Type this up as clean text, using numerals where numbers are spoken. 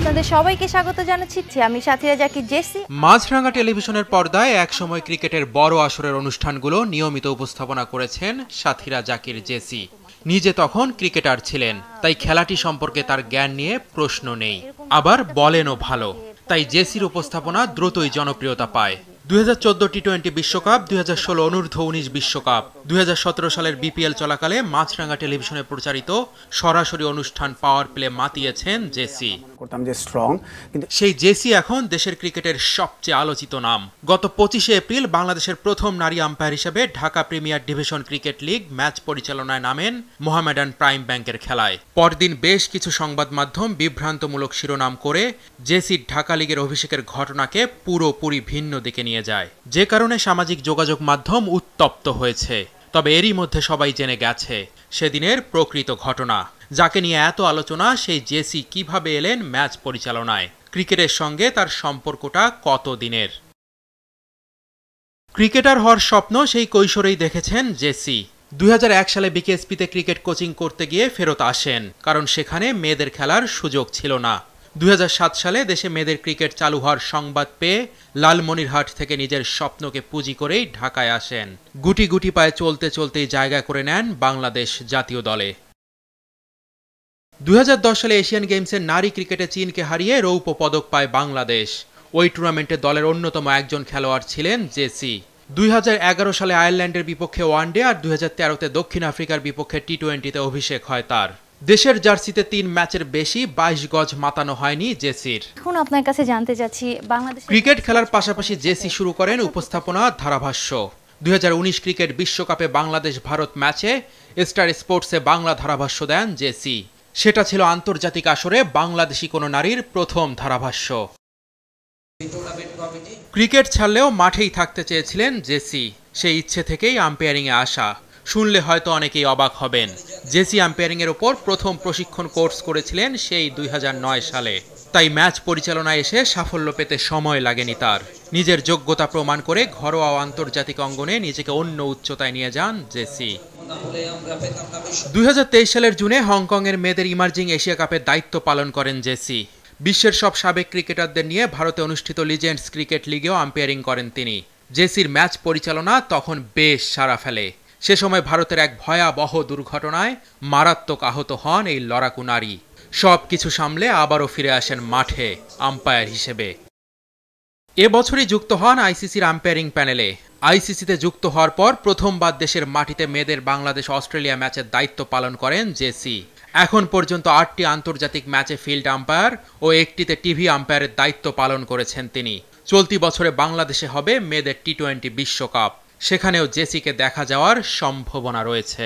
আপনাদের সবাইকে স্বাগত জানাচ্ছি আমি সাথীরা জাকির জেসি। মাছরাঙা টেলিভিশনের পর্দায় একসময় ক্রিকেটের বড় আসরের অনুষ্ঠানগুলো নিয়মিত উপস্থাপনা করেছেন সাথীরা জাকির জেসি। নিজে তখন ক্রিকেটার ছিলেন, তাই খেলাটি সম্পর্কে তার জ্ঞান নিয়ে প্রশ্ন নেই, আবার বলেনও ভালো। তাই জেসির উপস্থাপনা দ্রুতই জনপ্রিয়তা পায়। 2014 টি-20 বিশ্বকাপ, 2016 অনূর্ধ্ব-19 বিশ্বকাপ, 2017 সালের বিপিএল চলাকালে মাছরাঙা টেলিভিশনে প্রচারিত সরাসরি অনুষ্ঠান পাওয়ার প্লে মাতিয়েছেন জেসি। সেই জেসি এখন দেশের ক্রিকেটের সবচেয়ে আলোচিত নাম। গত 25শে এপ্রিল বাংলাদেশের প্রথম নারী আম্পায়ার হিসেবে Dhaka premier division cricket league match পরিচালনায় নামেন মোহামেডান প্রাইম ব্যাংকের খেলায়। পরদিন বেশ কিছু সংবাদ মাধ্যম বিভ্রান্তমূলক শিরোনাম করে জেসির ঢাকা লিগের অভিষেকের ঘটনাকে পুরোপুরি ভিন্ন দিকে নিয়ে যায়, যে কারণে সামাজিক যোগাযোগ মাধ্যম উত্তপ্ত হয়েছে। তবে এরই মধ্যে সবাই জেনে গেছে সেদিনের প্রকৃত ঘটনা। যাকে নিয়ে এত আলোচনা, সেই জেসি কিভাবে এলেন ম্যাচ পরিচালনায়, ক্রিকেটের সঙ্গে তার সম্পর্কটা কত দিনের। ক্রিকেটার হওয়ার স্বপ্ন সেই কৈশোরেই দেখেছেন জেসি। 2001 সালে বিকেএসপিতে ক্রিকেট কোচিং করতে গিয়ে ফেরত আসেন, কারণ সেখানে মেয়েদের খেলার সুযোগ ছিল না। 2007 সালে দেশে মেয়েদের ক্রিকেট চালু হওয়ার সংবাদ পেয়ে লালমনিরহাট থেকে নিজের স্বপ্নকে পুঁজি করেই ঢাকায় আসেন। গুটি গুটি পায়ে চলতে চলতেই জায়গা করে নেন বাংলাদেশ জাতীয় দলে। 2010 সালে এশিয়ান গেমসের নারী ক্রিকেটে চীনকে হারিয়ে রৌপ্য পদক পায় বাংলাদেশ। ওই টুর্নামেন্টে দলের অন্যতম একজন খেলোয়াড় ছিলেন জেসি। 2011 সালে আয়ারল্যান্ডের বিপক্ষে ওয়ানডে আর 2013-তে দক্ষিণ আফ্রিকার বিপক্ষে টি-20-তে অভিষেক হয় তার। দেশের জার্সিতে 3 ম্যাচের বেশি 22 গজ মাতানো হয়নি জেসির। এখন আপনার কাছে জানতে চাচ্ছি, বাংলাদেশ ক্রিকেট খেলার পাশাপাশি জেসি শুরু করেন উপস্থাপনা ধারাভাষ্য। 2019 ক্রিকেট বিশ্বকাপে বাংলাদেশ ভারত ম্যাচে স্টার স্পোর্টসে বাংলা ধারাভাষ্য দেন জেসি। সেটা ছিল আন্তর্জাতিক আসরে বাংলাদেশি কোনো নারীর প্রথম ধারাভাষ্য। ক্রিকেট ছাড়লেও মাঠেই থাকতে চেয়েছিলেন জেসি। সেই ইচ্ছে থেকেই আম্পায়ারিংয়ে আসা। শুনলে হয়তো অনেকেই অবাক হবেন, জেসি আম্পায়ারিংয়ের ওপর প্রথম প্রশিক্ষণ কোর্স করেছিলেন সেই 2009 সালে। তাই ম্যাচ পরিচালনায় এসে সাফল্য পেতে সময় লাগেনি তার। নিজের যোগ্যতা প্রমাণ করে ঘরোয়া ও আন্তর্জাতিক অঙ্গনে নিজেকে অন্য উচ্চতায় নিয়ে যান জেসি। 2023 সালের জুনে হংকংয়ের মেয়েদের ইমার্জিং এশিয়া কাপের দায়িত্ব পালন করেন জেসি। বিশ্বের সব সাবেক ক্রিকেটারদের নিয়ে ভারতে অনুষ্ঠিত লিজেন্ডস ক্রিকেট লিগেও আম্পায়ারিং করেন তিনি। জেসির ম্যাচ পরিচালনা তখন বেশ সাড়া ফেলে। সে সময় ভারতের এক ভয়াবহ দুর্ঘটনায় মারাত্মক আহত হন এই লড়াকু নারী। সবকিছু সামলে আবারও ফিরে আসেন মাঠে আম্পায়ার হিসেবে। এবছরই যুক্ত হন আইসিসির আম্পায়ারিং প্যানেলে। আইসিসিতে যুক্ত হওয়ার পর প্রথমবার দেশের মাটিতে মেয়েদের বাংলাদেশ অস্ট্রেলিয়া ম্যাচের দায়িত্ব পালন করেন জেসি। এখন পর্যন্ত 8টি আন্তর্জাতিক ম্যাচে ফিল্ড আম্পায়ার ও 1টিতে টিভি আম্পায়ারের দায়িত্ব পালন করেছেন তিনি। চলতি বছরে বাংলাদেশে হবে মেয়েদের টি-20 বিশ্বকাপ। সেখানেও জেসিকে দেখা যাওয়ার সম্ভাবনা রয়েছে।